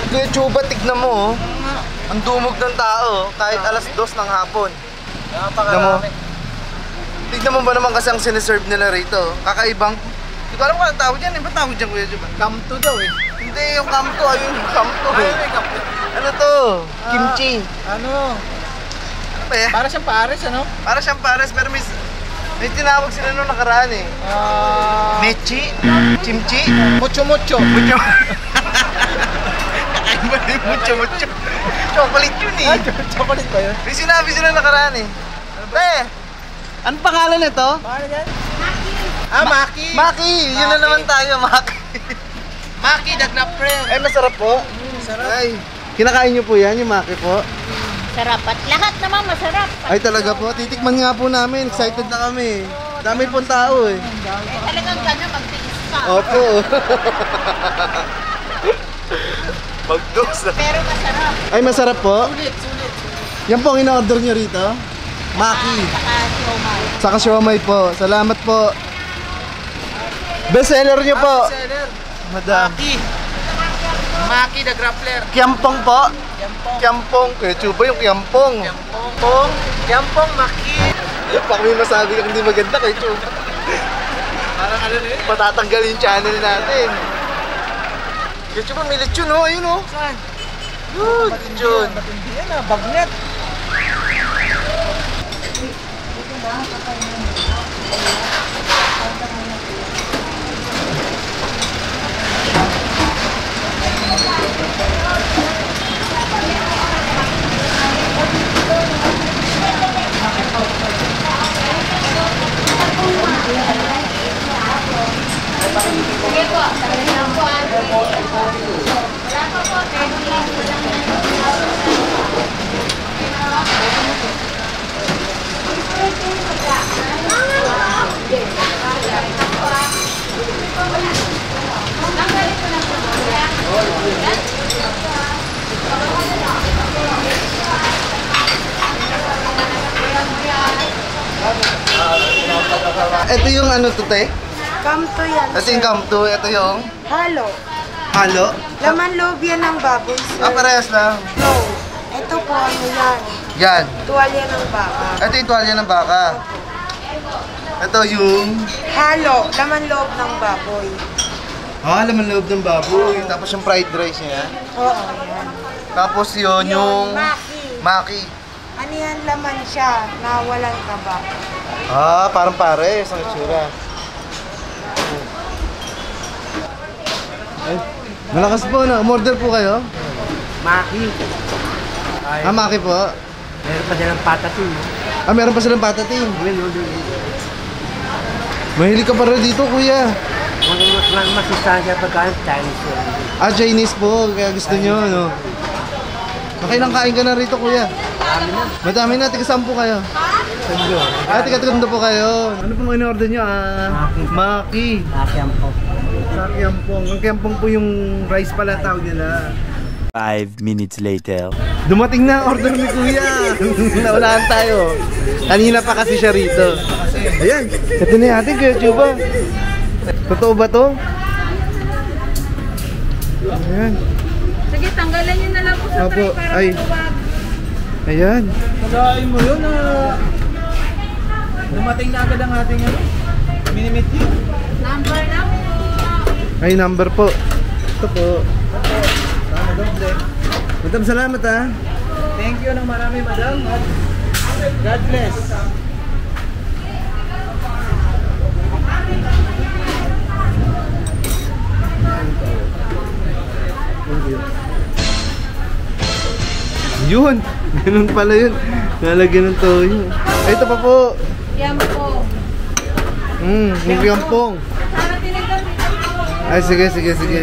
Kuya Chuba, tignan mo oh. Ang dumog ng tao kahit alas 2 ng hapon. Napakarami. Tignan mo ba naman kasi ang sineserve nila rito. Kakaibang. Hindi ko alam kung anong tawag dyan eh. Ba't tawag dyan Kuya Chuba? Kamto daw eh. Hindi yung kamto. Ayun yung kamto eh. Ayun yung kamto. Ano to? Kimchi. Ano? Ano ba eh? Para siyang pares ano? Para siyang pares pero may tinawag sila nung nakaraan eh. Mechi? Chimchi? Mucho-mucho. Mucho. Kakaiba na yung mucho-mucho. Chocolate yun eh. Chocolate ba yun? May sinabi sila nakaraan eh. Anong pangalan nito? Paano yan? Maki. Maki! Yun na naman tayo, Maki. Maki, the Grapler. Ay, masarap po. Masarap. Ay, kinakain niyo po yan, yung Maki po? Sarap at lahat naman masarap. Ay, talaga po. Titikman nga po namin. Excited na kami. Dami pong tao eh. Talagang gano'n magtiis ka. Opo. Magdos na. Pero masarap. Ay, masarap po. Sulit. Yan po ang in-order niyo rito. Maki. Saka siomay. Saka siomay po. Salamat po. Best seller niyo po. Seller. Madam. Maki, the Grapler. Kiampong po. Kiampong. Kiampong. Kuya Chuba yung kiampong. Kiampong, Maki. Baka may masabi kang hindi maganda kay Chuba. Parang ano rin? Patatanggalin yung channel natin. Kuya Chuba, may lechon oh. Ayun oh. Saan? Good, lechon. Matindi yan ah, bagnet. Sige po, talagang lang po. Wala pa po, 30. Ito yung ano to, te? Kamto yan. Ito yung kamto. Ito yung Halo. halo. Laman loob yan ng baboy, sir. Ah, parehas lang. No. Ito po ano yan. Yan. Tuwalya ng baka. Ito yung tuwalya ng baka. Ito yung... Halo. Laman loob ng baboy. Ah, laman loob ng baboy. Tapos yung fried rice niya. Oo, yan. Tapos yun yung... Maki. Maki. Ano yan laman siya na walang taba. Ah, parang pares ang itsura. Ay, malakas po na. Umorder po kayo? Maki. Ah, Maki po. Meron pa silang patatin. Ah, meron pa silang patatin. Mahilig ka pa rin dito, kuya. Masustansya pagkain Chinese yun. Ah, Chinese po. Kaya gusto nyo, ano? Nakailang kain ka na rito, kuya? Madami na. Tiga-saan po kayo? Ah, tiga-tugando po kayo. Ano pong in-order nyo? Ah, Maki. Kiampong. Sa kiampong. Ang kiampong po yung rice pala tawag nila. 5 minutes later. Dumating na ang order ni kuya. Naunahan tayo. Kanina pa kasi siya rito. Kasi Ayan, ito na yung ating Kuya Chuba. Totoo ba to? Ayan. Sige, tanggalan nyo na lang po sa Opo, tray para ay. maluwag. Ayan. Nagain mo yun na dumating na agad ang ating minimit yun. Number lang po. Ay, number po. Ito po. Tama doble. Madam, salamat ha. Thank you ng marami, madam. God bless. Yun. Ganun pala yun. Nalagyan ng toyo. Ay, ito pa po. Yan po. Yung yampong. Sana tinigan dito. Ay, sige.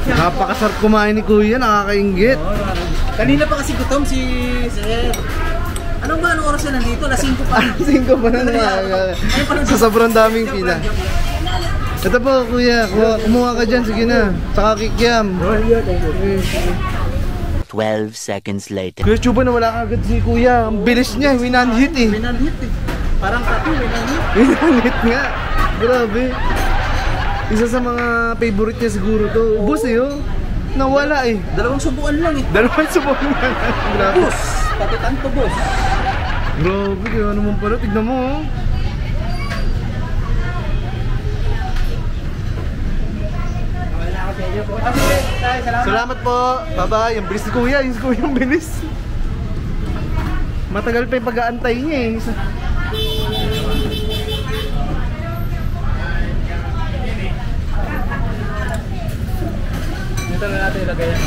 Napakasarap kumain ni Kuya, nakakainggit. Kanina pa kasi gutom si Sir. Anong oras na nandito? Lasing ko pa. 5 pa na naman. Sa sobrang daming pila. Ito po, Kuya. Kumuha ka dyan. Sige na. Saka kikiam. 12 seconds later. Kuya Chuba, nawala ka agad si Kuya. Ang bilis niya. Winanhit eh. Winanhit eh. Parang tattoo, winanhit. Winanhit nga. Grabe. Isa sa mga favorite niya siguro to. Ubus eh oh. Nawala eh. 2 subuan lang eh. Dalawang subok na. Grabe. Boss. Papitan to, boss. Grabe. Kaya naman pala. Tignan mo oh. Salamat po. Bye-bye. Ang bilis ni Kuya. Yung Kuya yung bilis. Matagal pa yung pag-aantay niya eh. Dito na natin ilagay yan.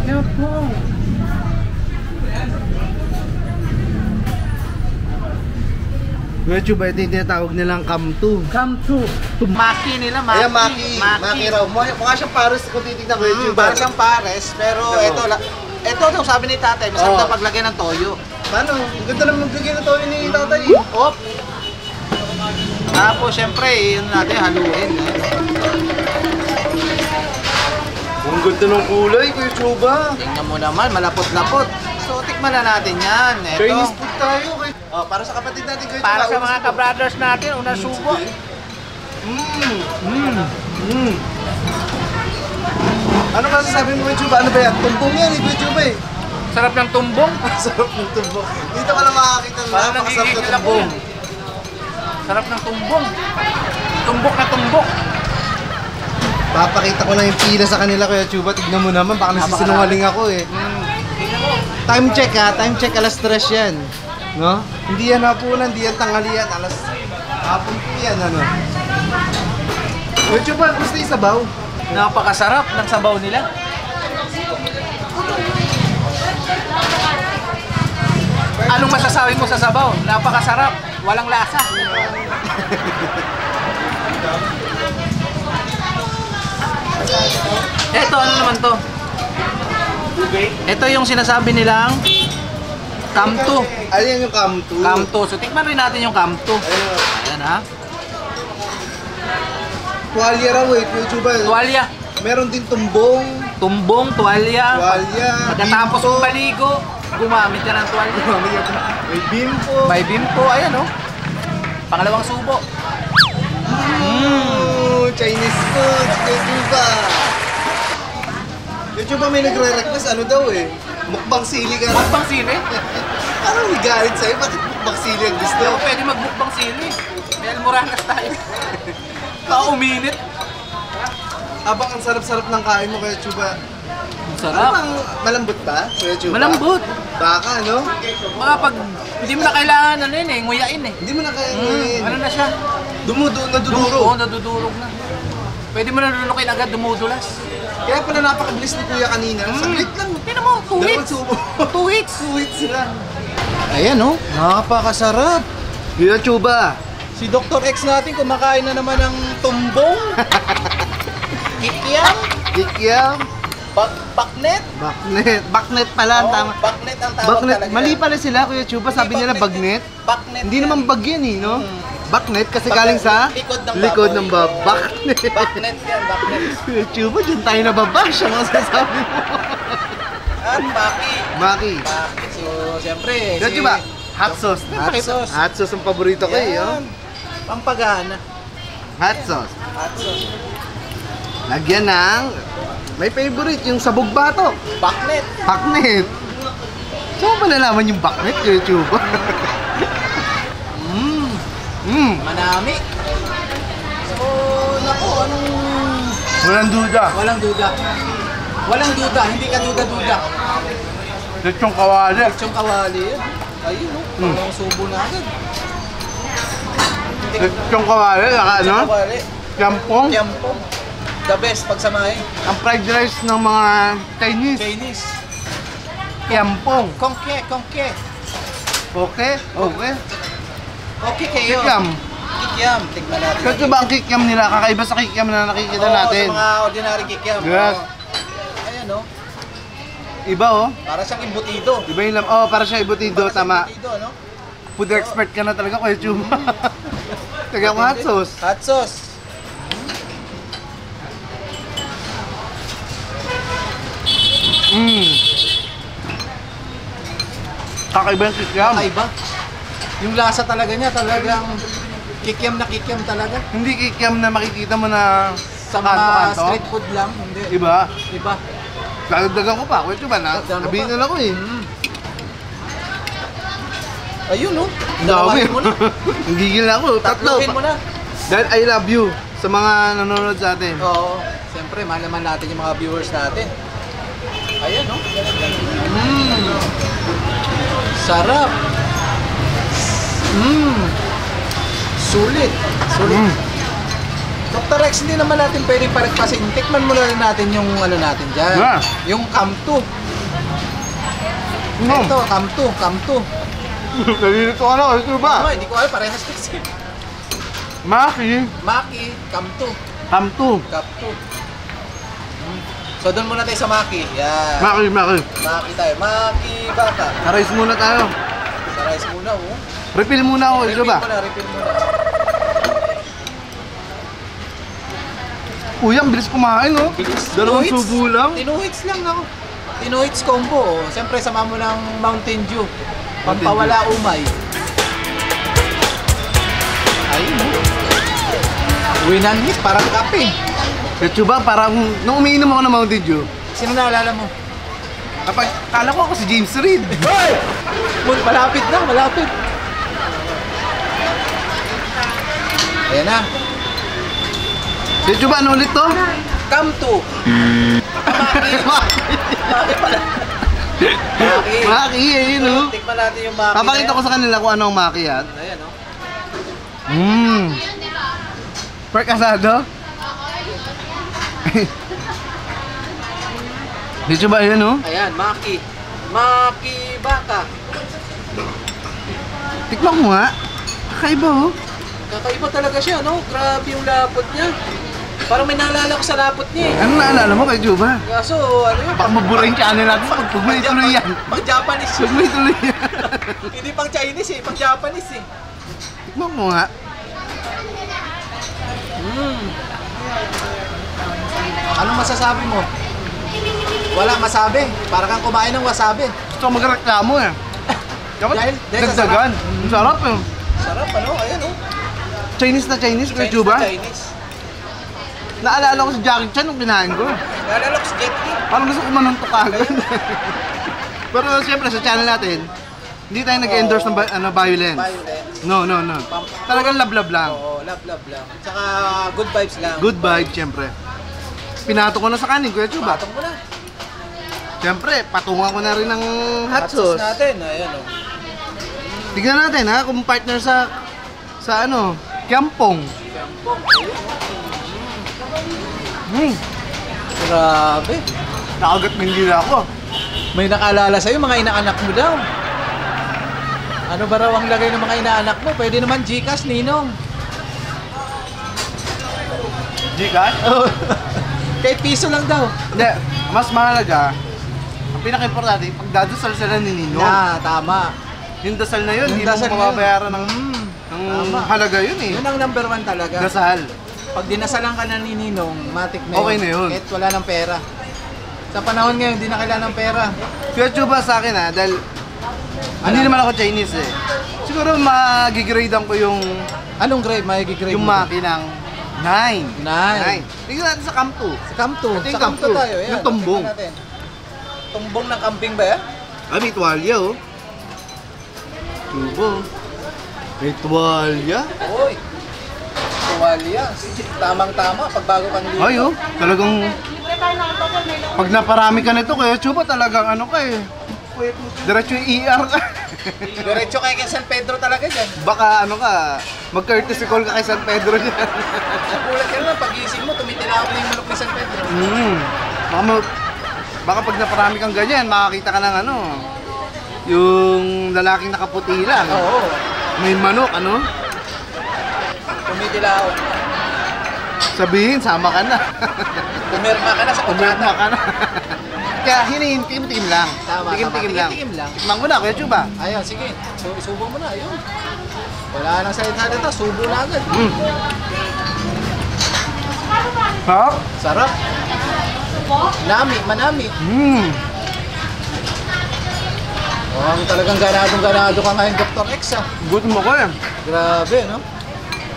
Yan po. Kuya Chuba, ito yung tinatawag nilang Come Come to. Maki nila, maki. Ayan, Maki raw. Mukha siyang Paris kung titignan Kuya Chuba. Parang siyang pares, pero ito yung sabi ni tatay, masarap Oo. na paglagay ng toyo. Paano? Ang ganda naman magbigay na toyo ni tatay. Op! Tapos syempre, yun natin haluin. Ang ganda ng kulay, Kuya Chuba. Tingnan mo naman, malapot-lapot. So, tikman na natin yan. Ito. Chinese food tayo. Oh, para sa kapatid natin, Kuya Chuba. Para sa mga ka-brothers natin, unang subo. Ano ba sasabihin mo, Kuya Chuba? Ano ba yan? Tumbong yan, Kuya Chuba eh. Sarap ng tumbong. Sarap ng tumbong. Dito ka lang makakita ng Parang napakasarap na nagigigil ako tumbong. yan. Sarap ng tumbong. Tumbok na tumbok. Papakita ko lang yung pila sa kanila, Kuya Chuba. Tignan mo naman, baka nasisinungaling ako eh. Time check ha, time check alas 3 yan. No? Hindi yan hapunan, hindi yan tanghalian, alas hapon po yan, ano. Kuya Chuba, gusto yung sabaw? Napakasarap ng sabaw nila. Anong masasabi mo sa sabaw? Napakasarap. Walang lasa. Ito, ano naman to? Ito yung sinasabi nilang kamto. Ayan yung kamto. Kamto. So, tikman rin natin yung kamto. Ayun. Ayan ha. Tuwalya raw eh, Kuya Chuba. Tuwalya. Meron din tumbong, Tumbong, tuwalya. tuwalya, Pagkatapos bimpo. kong maligo, gumamit ka ng tuwalya. May bimpo. May bimpo. Ayan oh. Pangalawang subo. Chinese food, Kuya Chuba. Kuya Chuba, may nagre-request ano daw eh. Mukbang sili ka. Mukbang sili? Parang may galit sa'yo, bakit mukbang sili ang gusto? Hindi ako pwede magbukbang sili. May almoranas tayo. Baka uminit. Habang ang sarap-sarap ng kain mo, Kuya Chuba. Ang Ano sarap. bang malambot ba, Kuya Chuba? Malambot. Baka, no? Baka pag hindi mo na kailangan ano yun eh, nguyain eh. Hindi mo na kainin. Ano na siya? Naduduro. Oo, nadudurog na. Pwede mo na lulukin agad, dumudulas. Kaya pala napakabilis ni Kuya kanina. Saglit lang. Tingnan mo, 2 Dalawang hits. subo. 2 hits. 2 hits lang. Ayan oh. Napakasarap. Kuya Chuba. Si Dr. X natin kumakain na naman ng tumbong. Kikiam. Kikiam. Baknet. Baknet pala ang tama. Baknet ang tawag Baknet. talaga. Mali pala sila, Kuya Chuba. Sabi nila bagnet. Baknet. Hindi naman bag yan eh, no? Baknet kasi galing sa Likod ng baboy. Baknet. Baknet yan, baknet. Kuya Chuba, dyan tayo nababash ang masasabi mo. At Maki. Maki. So, siyempre, Dito ba? Hot sauce. Hot sauce. Hot sauce ang paborito ko eh. Oh. Yan. Pampagana. Hot sauce. Hot sauce. Lagyan ng... May favorite, yung sabog batok. Baknet. Baknet. Saan mo nalaman yung baknet sa YouTube? Manami. So, naku, anong... Walang duda. Walang duda. Walang duda, hindi ka duda-duda. Lechong kawali. Lechong kawali yan. Ayun, no? Parang subo na agad. Lechong kawali, saka ano? Lechong kawali. Kampong. Tiampo. The best pagsamahin. Ang fried rice ng mga Chinese. Chinese. Kampong. Kongke, kongke. Okay? Okay. Okay kayo. Kikiam. Kikiam. Tignan natin. Kasi ba ang kikiam nila? Kakaiba sa kikiam na nakikita Oo, natin. sa mga ordinary kikiam. Yes. Oo. Ayan, no? Iba oh. Para siyang imbutido. Iba yung oh, para siya ibutido, Para siyang tama. imbutido, no? Food expert ka na talaga, Kuya Chuma. Taga mo hot sauce. Hot sauce. Kakaiba yung kikiam. Kakaiba. Yung lasa talaga niya, talagang kikiam na kikiam talaga. Hindi kikiam na makikita mo na Sa mga kanto-kanto. street food lang, hindi. Iba. Iba. Dadagdagan ko pa, Kuya Chuma na. Dagdagan mo Sabihin pa. na lang ko eh. Ayun, no? Dami. Nakawain mo na. Gigil na ako. Tatlo. Tatluhin mo na. Dahil I love you sa mga nanonood sa atin. Oo. Siyempre, mahal naman natin yung mga viewers natin. Ayan, no? Sarap. Sulit. Sulit. Dr. Rex, hindi naman natin pwedeng palagpasin. Tikman muna rin natin yung ano natin dyan. Yeah. Yung kamto. Mm. Ito, kamto, kamto. Nalilito ka na, Kuya Chuma. Hindi ko alam, parehas kasi. Maki. Maki, kamto. Kamtu. Kamto. So doon muna tayo sa Maki. Yan. Maki. Maki tayo. Maki baka. Sa rice muna tayo. Sa rice muna, oh. Refill muna ako, Kuya Refill Chuma. muna, refill muna. Kuya, ang bilis kumain, oh. Dalawang Tinuhits. subo lang. Tinuhits lang ako. Tinuhits combo. Oh. Siyempre, sama mo ng Mountain Dew. Pampawala umay. Ayun, oh. Winanhit, parang kape. Kuya Chuma, parang nung umiinom ako ng Mountain Dew, Sino naalala mo? kapag kala ko ako si James Reid. Hoy! Malapit na, malapit. Ayan na. Kuya Chuma, ano ulit to? Come to. Maki. Maki pala. Maki. Maki, ayun, oh. Tikman natin yung Maki. Papakita ko sa kanila kung ano ang Maki yan. Ayan, oh. Pork asado? Dito ba yan, oh? Ayan, Maki. Maki baka. Tikman mo nga. Kakaiba, oh. Kakaiba talaga siya, no? Grabe yung lapot niya. Parang may naalala ko sa lapot niya, eh. Ano naalala mo kay Juba? Kaso, ano yun? Baka mabura yung channel natin. Pag may tuloy yan. Pang Japanese Pag yun. may tuloy yan. Hindi pang Chinese, eh. Pang Japanese, eh. Tikman mo nga. Anong masasabi mo? Wala masabi. Para kang kumain ng wasabi. Gusto ko magreklamo, eh. Dapat Dahil sa dagdagan. Ang sarap, eh. Sarap, ano? Ayan, oh. Chinese na Chinese, kay Chinese Juba. na Chinese. Naalala ko si Jackie Chan nung kinain ko. Naalala ko si Jet Li. Parang gusto ko manuntok agad. Pero siyempre sa channel natin, hindi tayo nag-endorse ng violence. Violence. No. Talagang love lang. Oo, love lang. Tsaka good vibes lang. Good vibe, siyempre. Pinato ko na sa kanin, Kuya Juba. Patong mo na. Siyempre, patungan ko na rin ng hot Hot sauce sauce. natin. Ayan, oh. Tignan natin ha, kung partner sa ano, Kiampong. Grabe. Nakagat ng gila ako. May nakaalala sa'yo, mga inaanak mo daw. Ano ba raw ang lagay ng mga inaanak mo? Pwede naman Gcash, Ninong. Gcash? Kahit piso lang daw. Hindi, mas mahalaga, ang pinaka-importante, pagdadasal sila ni Ninong. Tama. Yung dasal na yun, Yung hindi mo dasal na yun. mababayaran ng Tama. halaga yun eh. Yun ang number 1 talaga. Dasal. Pag dinasalan ka na ni Ninong, matik na Okay na yun. Kahit wala ng pera. Sa panahon ngayon, hindi na kailangan ng pera. Kuya Chuba sa akin dahil hindi naman ako Chinese eh. Siguro magigrade ko yung Anong grade? May grade yung mo? makinang 9. 9. Tingnan natin sa Camp 2. Sa Camp 2. Ito yung Sa Camp 2 Camp 2. tayo. Yan. Yung tumbong. Tingnan natin. Tumbong ng kambing ba yan? Ay, may tuwalya oh. Chubo. May tuwalya. Uy. Tuwalya. Tamang-tama pag bago kang ligo. Ay oh, talagang pag naparami ka nito Kuya Chuba talagang ano ka eh. Diretso yung ER ka. Diretso kay San Pedro talaga dyan. Baka ano ka, mag-courtesy call ka kay San Pedro dyan. Nagulat ka naman, pag-gising mo, tumitila ako na yung manok ni San Pedro. Baka pag naparami kang ganyan, makakita ka ng ano, yung lalaking nakaputi lang. Oo. May manok, ano? Tumitila ako. Sabihin, sama ka na. Pumirma ka na sa kontrata. Umirma ka na. Kaya hinihintikim-tikim lang. Tama, Tikim-tikim tama. lang. Tikim-tikim lang. Tikman ko na, Kuya Chuba. Ayun, sige. So, isubo mo na, ayun. Wala nang salita dito, subo na agad. Sarap? Sarap. Nami, manami. Mukhang talagang ganado ka ngayon, Dr. X Gutom ako eh. Grabe, no?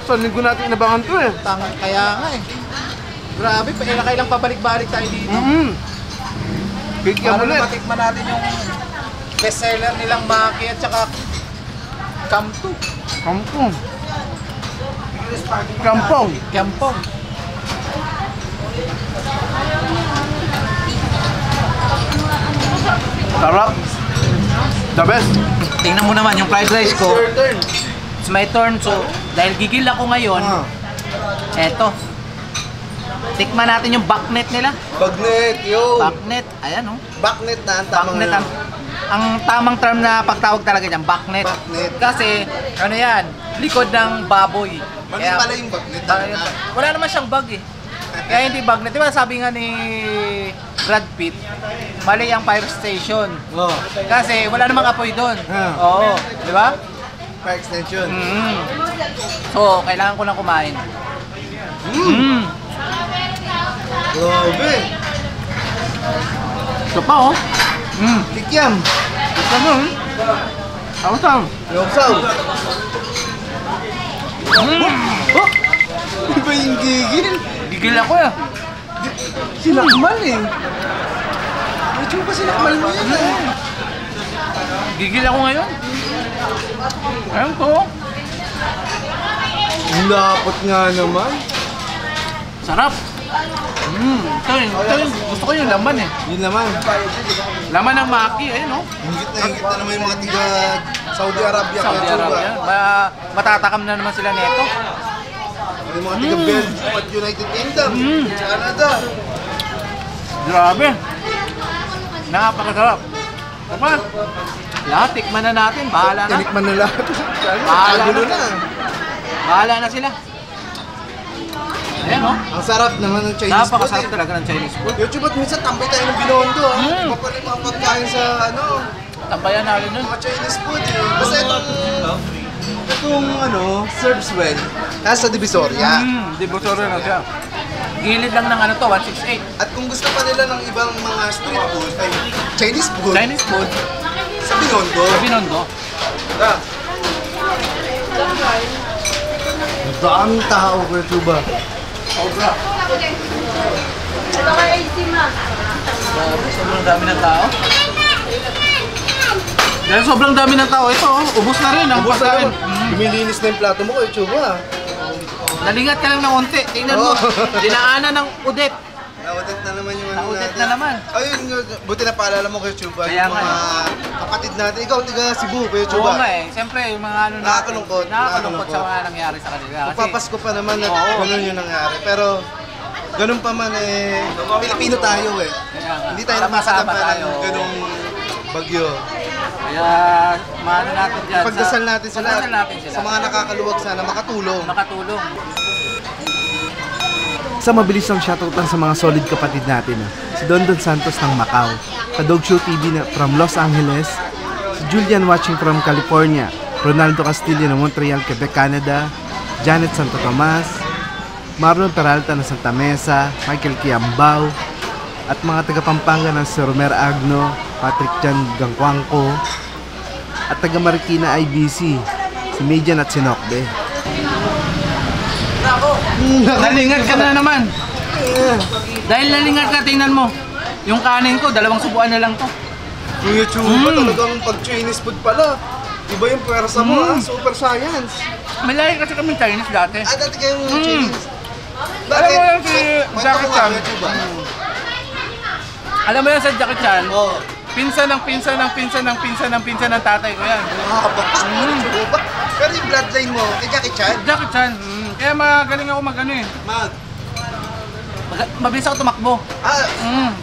Sa linggo natin inabangan to eh. Kaya nga eh. Grabe, kailang pabalik-balik tayo dito. Kikiyam Para ulit. na matikman natin yung bestseller nilang Maki at saka Kamtu. Kampong. Kampong. Kampong. Sarap. The best. Tingnan mo naman yung fried rice ko. Your turn. It's my turn. So, dahil gigil ako ngayon, eto. Tikman natin yung backnet nila. Bagnet, yo. Backnet. Ayan oh. Backnet na ang tamang Backnet ang tamang term na pagtawag talaga dyan, backnet. Backnet. Kasi, ano yan, likod ng baboy. Mali pala yung bagnet. Wala naman siyang bag eh. Kaya hindi bagnet. Di ba sabi nga ni Brad Pitt, mali ang fire station. Oh. Kasi wala namang apoy doon. Ah. Oo. Di ba? Fire extension. So, kailangan ko lang kumain. Grabe. Ito pa oh. Kikiam. Ito mo eh. Awesome. Longsaw. Oh! Iba yung gigil. Gigil ako eh. Sinakmal eh. Medyo ba sinakmal mo yun eh? Gigil ako ngayon. Ayun ko. Ang lapot nga naman. Sarap. Ito yung, gusto ko yung laman eh. Yun naman. Laman ng Maki, ayun oh. Hingit na naman yung mga tiga Saudi Arabia. Saudi Arabia. Matatakam na naman sila neto. Yung mga tiga Belgium at United Kingdom. Canada. Grabe. Napakasarap. Kapag, lahat tikman na natin. Bahala na. Tinikman na lahat. Bahala Kagulo na. na. Bahala na sila. Ayan oh. Ang sarap naman ng Chinese food Napakasarap eh. talaga ng Chinese food. YouTube at minsan tambay tayo ng Binondo ah. Iba pa rin mga pagkain sa ano, Tambayan natin nun. mga Chinese food eh. Basta itong ano, serves well. Nasa Divisoria. Divisoria na siya. Gilid lang ng ano to, 168. At kung gusto pa nila ng ibang mga street food, ay Chinese food, Chinese food, sa Binondo. Binondo. Ah. Ang daming tao, Kuya Chuba. Grabe, sobrang dami ng tao. Dahil sobrang dami ng tao, ito oh, ubos na rin ang pagkain. Lumilinis na yung plato mo, Kuya Chuba. Nalingat ka lang ng onti. Tingnan mo, dinaanan ng udet. Naudet na naman yung ano Naudet natin. na naman. Ayun, buti na paalala mo, Kuya Chuba. Kaya Yung nga mga kapatid natin. Ikaw, tiga Cebu, Kuya Oo Chuba. nga eh. Siyempre, yung mga ano natin. Nakakalungkot. Nakakalungkot sa mga nangyari sa kanila. Kasi, Magpapasko pa naman at Oo. ganun yung nangyari. Pero, ganun pa man eh, Pilipino tayo eh. kaya nga, Hindi tayo sama-sama nakakatapa tayo. ng ganung bagyo. Kaya, maano natin dyan. Pagdasal natin sila. Pagdasal natin sila. Sa mga nakakaluwag sana, makatulong. Makatulong. Sa mabilis ang shoutoutan sa mga solid kapatid natin. Si Don Santos ng Macau, Kadog Show TV na from Los Angeles, si Julian watching from California, Ronaldo Castillo ng Montreal, Quebec, Canada, Janet Santo Tomas, Marlon Peralta ng Santa Mesa, Michael Kiambao, At mga taga Pampanga ng Sir Romer Agno, Patrick Chan Gangkwangko, at taga Marikina IBC, si Median at si Nokbe. Nalingat ka na naman. Dahil nalingat ka, tingnan mo. Yung kanin ko, 2 subuan na lang to. Kuya Chuba, talagang pag Chinese food pala. Iba yung pwersa mo, super science. Malaki kasi kami Chinese dati. Dati kayong Chinese. Alam mo yan si Jackie Chan. Alam mo yan sa Jackie Chan? Oo. Pinsan ng tatay ko yan. Pero yung bloodline mo, kay Jackie Chan? Jackie Chan. Kaya magaling ako mag-ano eh. Mabilis ako tumakbo.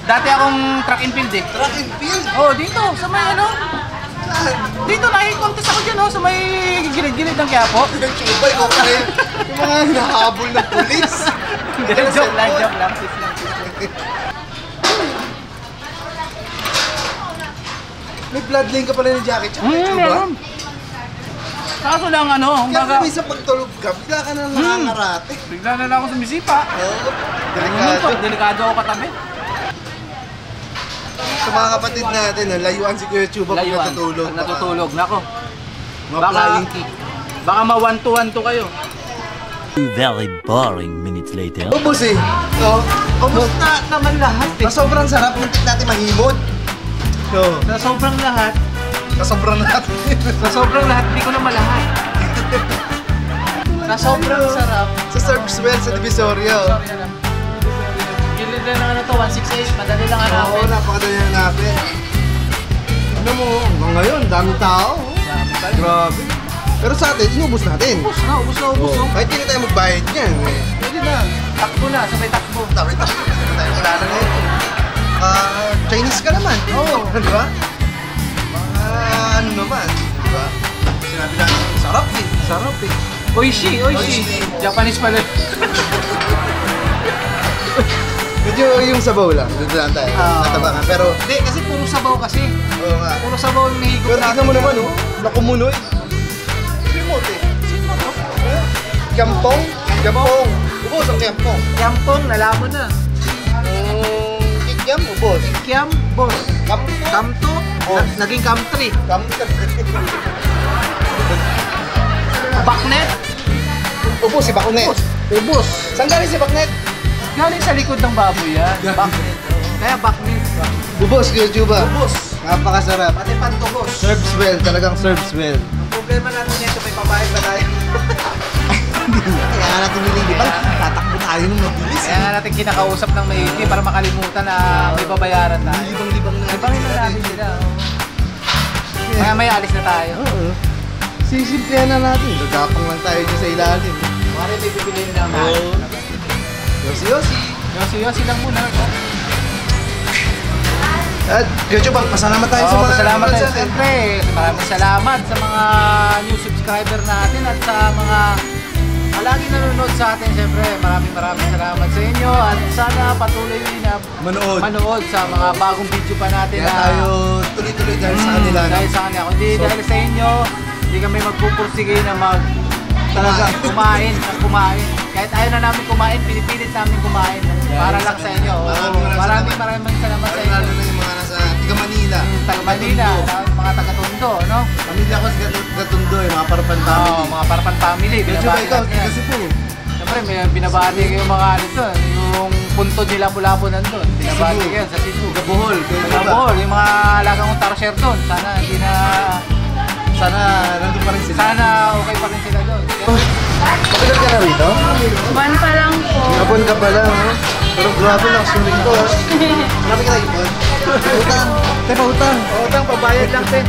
Dati akong track and field eh. Track and field? Oh, dito, sa may ano. Dito nakikontest ako dyan oh, sa may gilid-gilid ng Quiapo. Yung Chuba, yung kayo. Yung mga hinahabol ng polis. Joke lang. May bloodline ka pala ni Jackie Chan, Chuba? Kaso lang ano, Kaya baga, kami sa pagtulog ka, bigla ka na nangangarate. bigla na lang ako sumisipa. Oo. Delikado. Delikado ako katabi. Sa mga kapatid natin, layuan si Kuya Chuba pag Layuan. natutulog. Pag natutulog, nako. Mga Baka, flying kick. baka ma-1-2-1-2 kayo. 2 very boring minutes later. Ubus eh. Oo. Ubus na naman lahat eh. Na sobrang sarap, muntik natin mahimod. So, Sa sobrang lahat, sa sobrang natin. hindi ko na malahat. Sa sobrang sarap. Sa Surfswell, sa Divisoria. Oh. Sorry na. Gilid na ano to, 168, madali lang Oo, hanapin. napakadali na hanapin. Ano mo, hanggang ngayon, daming tao. Grabe. Pero sa atin, inubos natin. Ubus na. Oo. Kahit hindi tayo magbayad niyan. Pwede na. Takbo na, sabay takbo. Tabi tayo wala na nito. Chinese ka naman. Oo. Di ba? Mga ano naman. Di ba? Sinabi natin, sarap eh. Sarap eh. Oishi. Japanese pala. Medyo yung sabaw lang. Dito lang tayo. Natabangan. Pero, Hindi, kasi puro sabaw kasi. oo nga. Puro sabaw yung nahigop Pero tignan mo naman, oh. Nakumunoy. Simote. Kiampong. Ubos ang kiampong. Yampong, nalaman na. Kikiam, ubos. Kiam, boss. Kamto. Kamto, Oh. naging Kam3. Kamto. Baknet, Ubos si Bakunet. ubos. Saan galing si Baknet? Galing sa likod ng baboy yan. Baknet. Kaya baknet. Ubos, Kuya Chuba. Ubos. Napakasarap. Pati pantubos. Serves well, talagang serves well. Ang problema natin nito, may pabayad ba tayo? Kaya nga natin nililibang, tatakbo tayo nung mabilis. Kaya nga natin kinakausap ng maigi para makalimutan na may babayaran tayo. Libang-libang na. Libangin na natin sila. Kaya may alis na tayo. Oo. Sisimplihan na natin. Gagapang lang tayo dyan sa ilalim. Mari may bibiliin na naman. Oo. Yosi-yosi. Yosi lang muna. At Kuya Chuba, pasalamat tayo sa mga Salamat nanonood tayo. sa atin. Siyempre, maraming salamat sa mga new subscriber natin at sa mga palagi nanonood sa atin. Siyempre, maraming salamat sa inyo at sana patuloy na manood sa mga bagong video pa natin. Kaya tayo tuloy-tuloy dahil sa kanila. no? Dahil sa kanila. Kundi dahil sa inyo, hindi kami magpupursige na talaga kumain. Kahit ayaw na namin kumain, pinipilit namin kumain. Para lang sa inyo. Maraming salamat sa inyo. Lalo na yung mga nasa Tiga Manila. Taga Manila, mga taga-Tondo, no? Pamilya ko sa Gatundo, mga Parapan family. Oo, mga Parapan family. Kuya Chuba, Binabati ikaw, natin tiga yan. Cebu. Siyempre, may binabati kayo mga ano doon. Yung punto nila Lapu-Lapu nandun. Binabati kayo sa Cebu. Gabuhol. Kuya Chuba. Gabuhol, yung mga alagang tarsier doon. Sana nandun pa rin sila. Sana okay pa rin sila doon. Makilag ka na rito? Buwan pa lang po. Kapon ka pala, no? Pero grabe lang, suling ko. Marami ka na ipon. Utang. Utang. Utang, pabayad lang din.